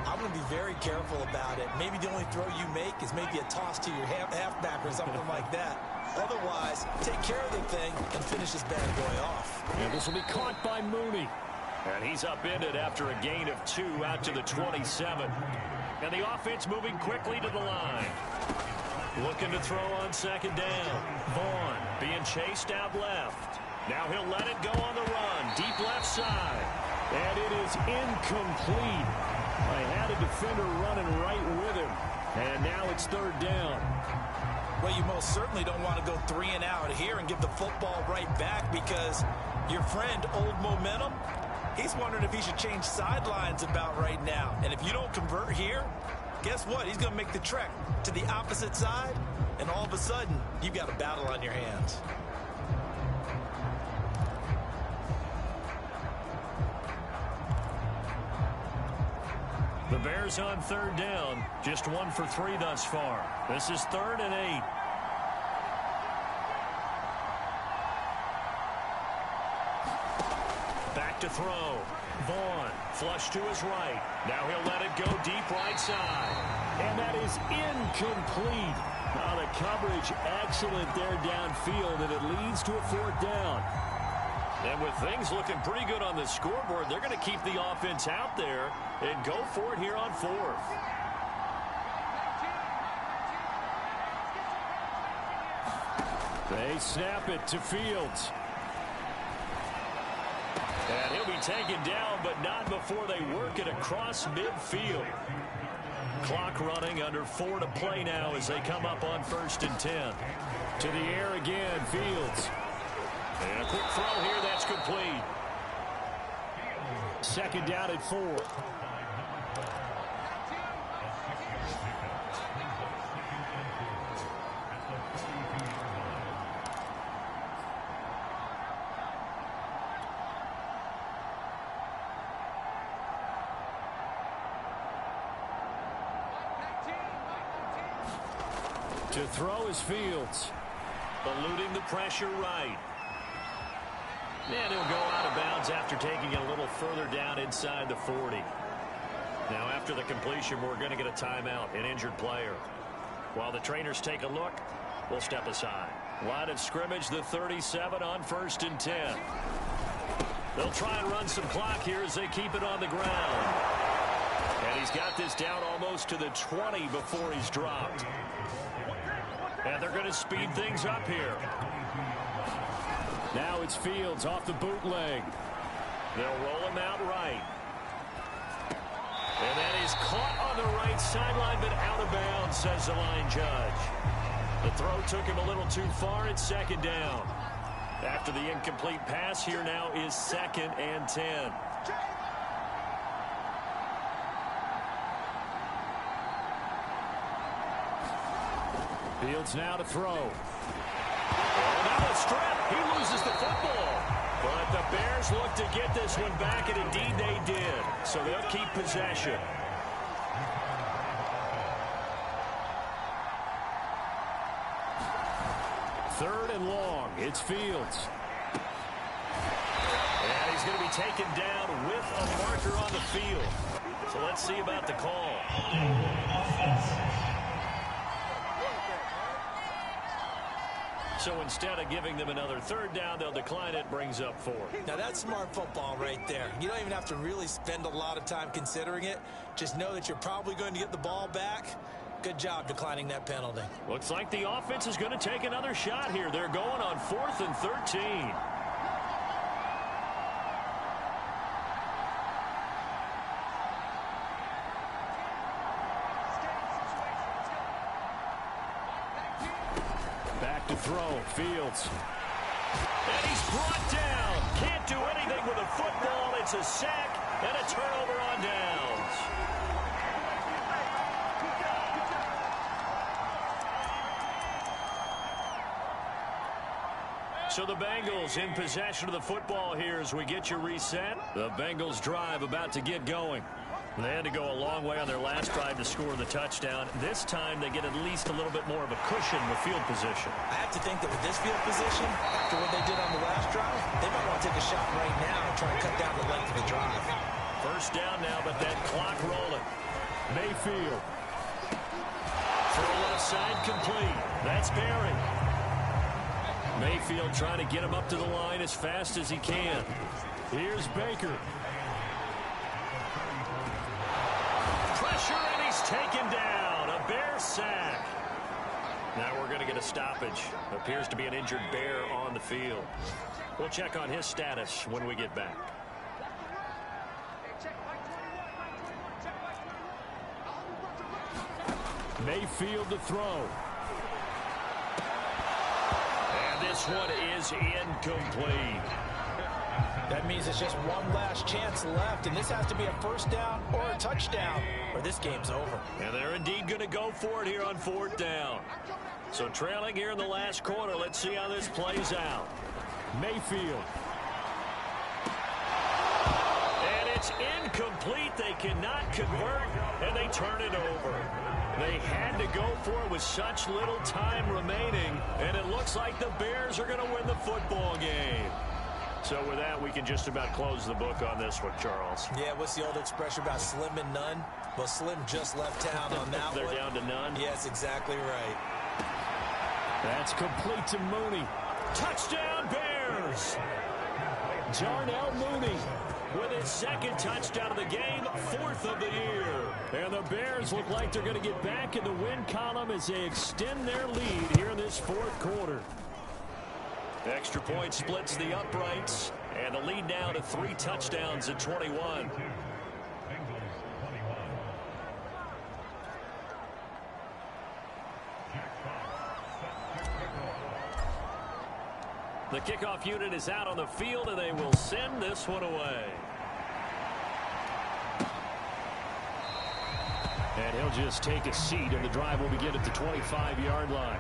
I'm going to be very careful about it. Maybe the only throw you make is maybe a toss to your halfback or something like that. Otherwise, take care of the thing and finish this bad boy off. And this will be caught by Mooney. And he's upended after a gain of 2 out to the 27. And the offense moving quickly to the line. Looking to throw on second down. Vaughn being chased out left. Now he'll let it go on the run. Deep left side. And it is incomplete. I had a defender running right with him. And now it's third down. Well, you most certainly don't want to go 3 and out here and give the football right back because your friend, Old Momentum, he's wondering if he should change sidelines about right now. And if you don't convert here, guess what? He's going to make the trek to the opposite side, and all of a sudden, you've got a battle on your hands. The Bears on third down. Just 1 for 3 thus far. This is 3rd and 8. Back to throw. Vaughn, flush to his right. Now he'll let it go deep right side. And that is incomplete. Now the coverage excellent there downfield, and it leads to a 4th down. And with things looking pretty good on the scoreboard, they're going to keep the offense out there and go for it here on 4th. They snap it to Fields. And he'll be taken down, but not before they work it across midfield. Clock running, under 4 to play now as they come up on 1st and 10. To the air again, Fields. And a quick throw here, that's complete. 2nd down at 4. To throw is Fields. Eluding the pressure right. And he'll go out of bounds after taking it a little further down inside the 40. Now after the completion, we're going to get a timeout, an injured player. While the trainers take a look, we'll step aside. Line of scrimmage, the 37 on 1st and 10. They'll try and run some clock here as they keep it on the ground. And he's got this down almost to the 20 before he's dropped. And they're going to speed things up here. Now it's Fields off the bootleg. They'll roll him out right. And that is caught on the right sideline, but out of bounds, says the line judge. The throw took him a little too far. It's 2nd down. After the incomplete pass, here now is 2nd and 10. Fields now to throw. And now a strip. He loses the football. But the Bears look to get this one back, and indeed they did. So they'll keep possession. Third and long. It's Fields. And he's going to be taken down with a marker on the field. So let's see about the call. So instead of giving them another 3rd down, they'll decline it. Brings up 4. Now that's smart football right there. You don't even have to really spend a lot of time considering it. Just know that you're probably going to get the ball back. Good job declining that penalty. Looks like the offense is going to take another shot here. They're going on 4th and 13. throw. Fields. And he's brought down. Can't do anything with a football. It's a sack and a turnover on downs. So the Bengals in possession of the football here as we get you reset. The Bengals drive about to get going. They had to go a long way on their last drive to score the touchdown. This time they get at least a little bit more of a cushion with field position. I have to think that with this field position, after what they did on the last drive, they might want to take a shot right now and try to cut down the length of the drive. First down now, but that clock rolling. Mayfield. Throw left side complete. That's Barry. Mayfield trying to get him up to the line as fast as he can. Here's Baker. Pressure, and he's taken down. A Bear sack. Now we're going to get a stoppage. Appears to be an injured Bear on the field. We'll check on his status when we get back. Mayfield to throw. And this one is incomplete. That means it's just one last chance left, and this has to be a first down or a touchdown, or this game's over. And they're indeed going to go for it here on fourth down. So trailing here in the last quarter, let's see how this plays out. Mayfield. And it's incomplete. They cannot convert, and they turn it over. They had to go for it with such little time remaining, and it looks like the Bears are going to win the football game. So with that, we can just about close the book on this one, Charles. Yeah, what's the old expression about slim and none? Well, Slim just left town on that They're one. down to none? Yes, exactly right. That's complete to Mooney. Touchdown, Bears! Darnell Mooney. With his second touchdown of the game, fourth of the year. And the Bears look like they're going to get back in the win column as they extend their lead here in this fourth quarter. The extra point splits the uprights, and the lead now to 3 touchdowns at 21. The kickoff unit is out on the field, and they will send this one away. And he'll just take a seat, and the drive will begin at the 25-yard line.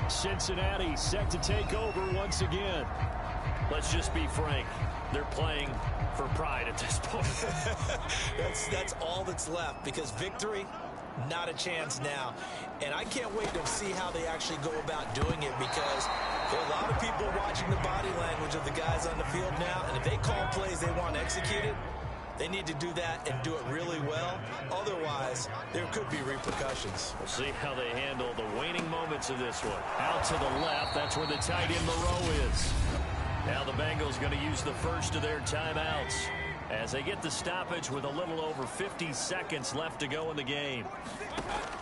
Cincinnati set to take over once again. Let's just be frank. They're playing for pride at this point. That's all that's left, because victory, not a chance now. And I can't wait to see how they actually go about doing it, because there are a lot of people watching the body language of the guys on the field now, and if they call plays they want executed, they need to do that and do it really well. Otherwise, there could be repercussions. We'll see how they handle the waning moments of this one. Out to the left, that's where the tight end Moreau is. Now the Bengals going to use the first of their timeouts as they get the stoppage with a little over 50 seconds left to go in the game.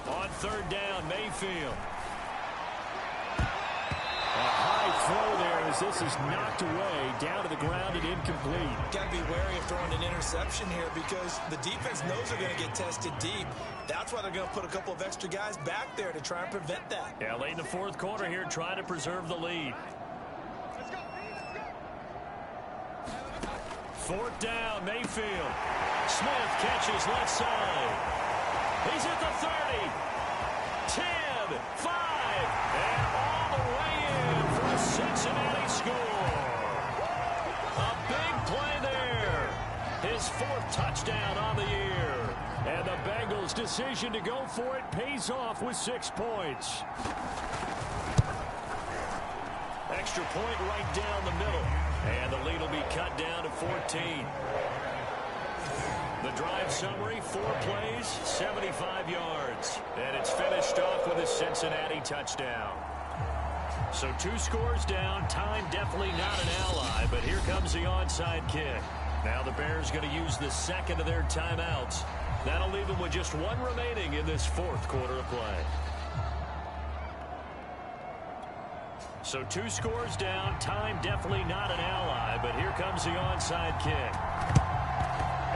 On third down, Mayfield. A high throw there as this is knocked away, down to the ground and incomplete. Got to be wary of throwing an interception here, because the defense knows they're going to get tested deep. That's why they're going to put a couple of extra guys back there to try and prevent that. Yeah, late in the fourth quarter here, trying to preserve the lead. Fourth down, Mayfield. Smith catches left side. He's at the 30. 10, 5, and all the way in for a Cincinnati score. A big play there. His 4th touchdown on the year. And the Bengals' decision to go for it pays off with 6 points. Extra point right down the middle. And the lead will be cut down to 14. The drive summary, 4 plays, 75 yards. And it's finished off with a Cincinnati touchdown. So 2 scores down. Time definitely not an ally, but here comes the onside kick. Now the Bears going to use the second of their timeouts. That'll leave them with just 1 remaining in this 4th quarter of play. So 2 scores down. Time definitely not an ally, but here comes the onside kick.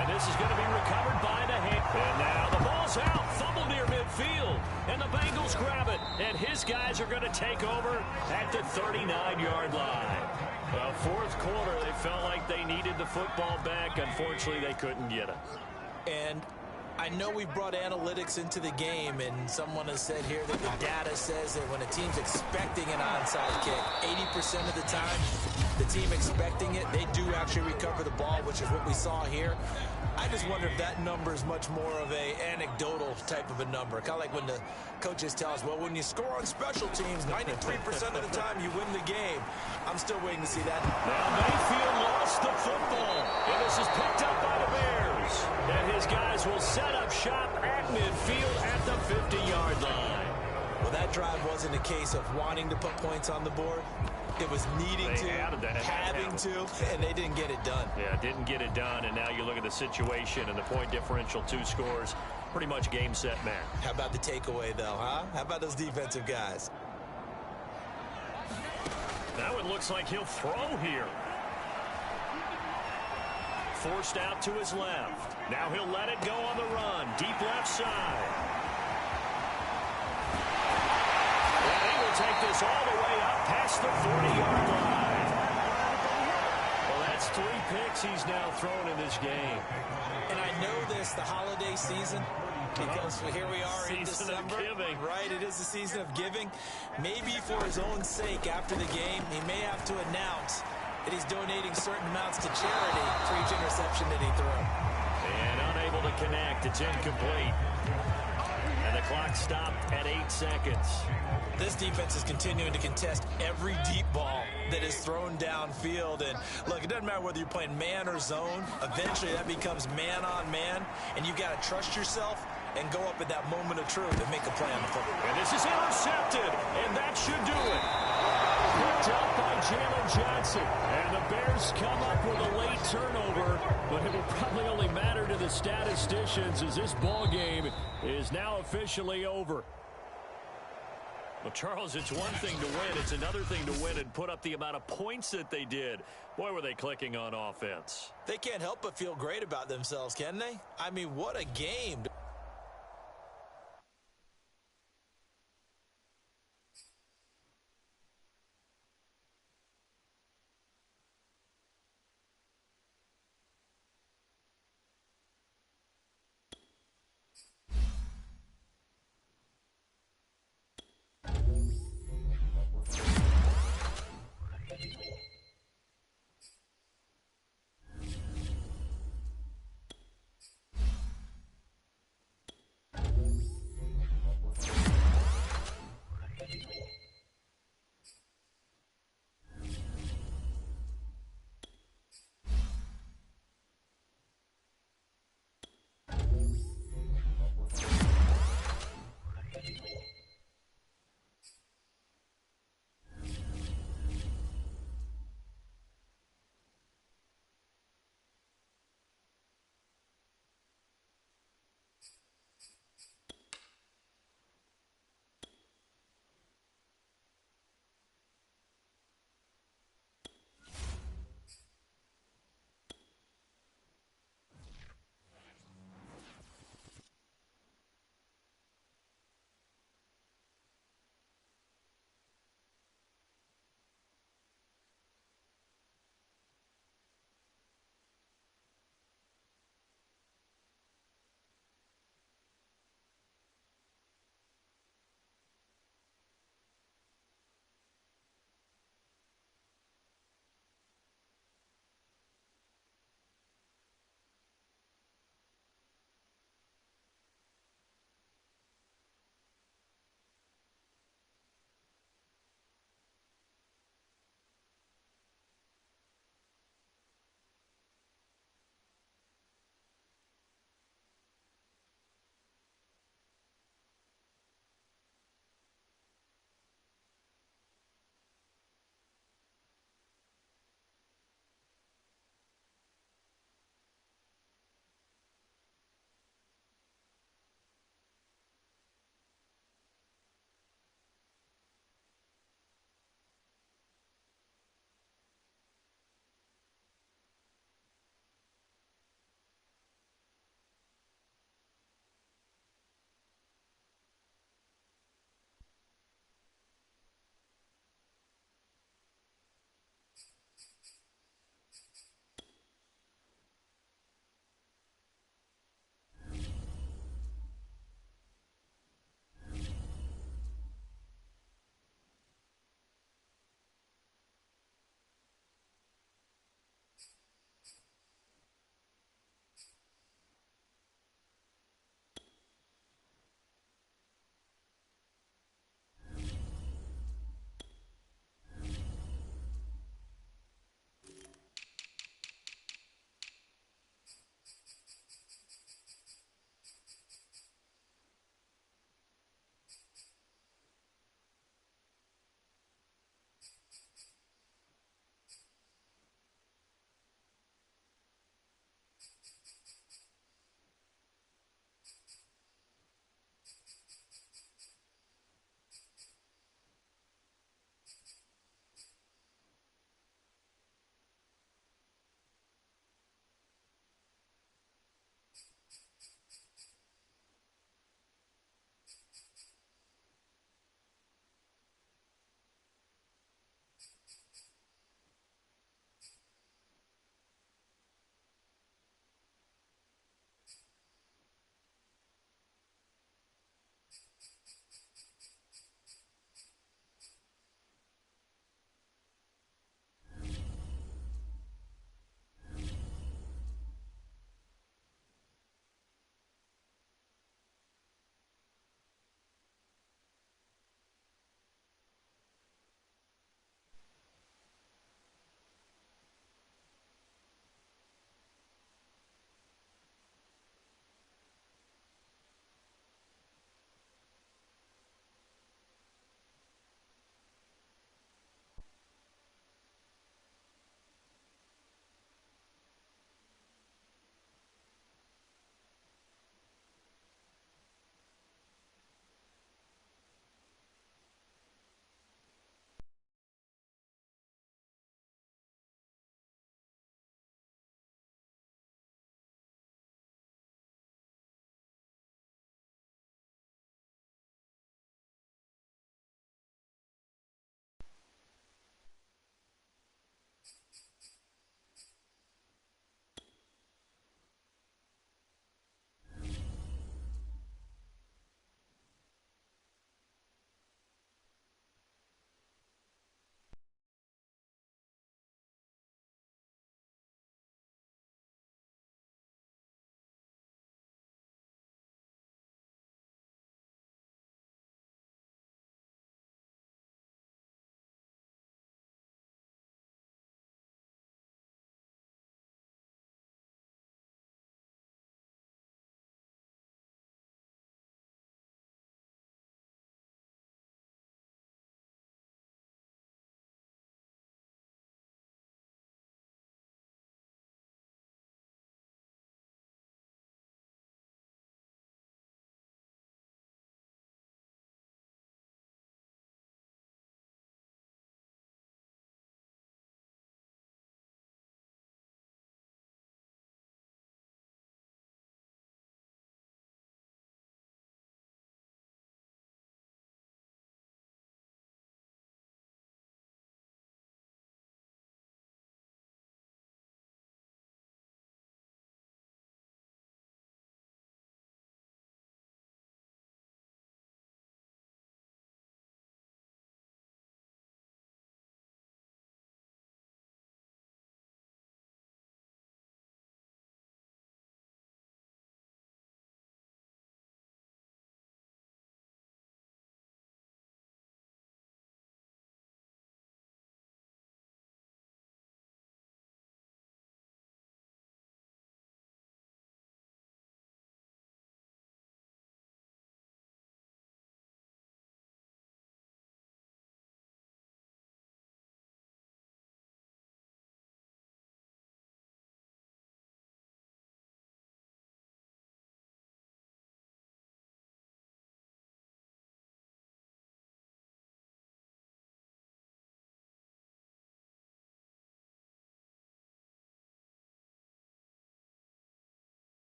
And this is going to be recovered by the hand. And now the ball's out. Fumble near midfield. And the Bengals grab it. And his guys are going to take over at the 39-yard line. Well, fourth quarter, they felt like they needed the football back. Unfortunately, they couldn't get it. And I know we brought analytics into the game, and someone has said here that the data says that when a team's expecting an onside kick, 80% of the time, the team expecting it, they do actually recover the ball, which is what we saw here. I just wonder if that number is much more of a anecdotal type of a number. Kind of like when the coaches tell us, well, when you score on special teams, 93% of the time you win the game. I'm still waiting to see that. Now Mayfield lost the football. And this is picked up by the Bears. And his guys will set up shop at midfield at the 50-yard line. Well, that drive wasn't a case of wanting to put points on the board. It was needing to, having to, and they didn't get it done. Yeah, didn't get it done, and now you look at the situation and the point differential, 2 scores, pretty much game, set, match. How about the takeaway, though, huh? How about those defensive guys? That one looks like he'll throw here. Forced out to his left. Now he'll let it go on the run. Deep left side. And he will take this all the way up past the 40-yard line. Well, that's 3 picks he's now thrown in this game. And I know this, the holiday season, because here we are in December. Right, it is the season of giving. Maybe for his own sake, after the game, he may have to announce that he's donating certain amounts to charity for each interception that he threw. And unable to connect. It's incomplete. And the clock stopped at 8 seconds. This defense is continuing to contest every deep ball that is thrown downfield. And look, it doesn't matter whether you're playing man or zone. Eventually that becomes man on man. And you've got to trust yourself and go up at that moment of truth and make a play on the football. And this is intercepted. And that should do it. Picked up by Jalen Johnson. And the Bears come up with a late turnover. But it will probably only matter to the statisticians as this ball game is now officially over. Well, Charles, it's one thing to win. It's another thing to win and put up the amount of points that they did. Boy, were they clicking on offense. They can't help but feel great about themselves, can they? I mean, what a game.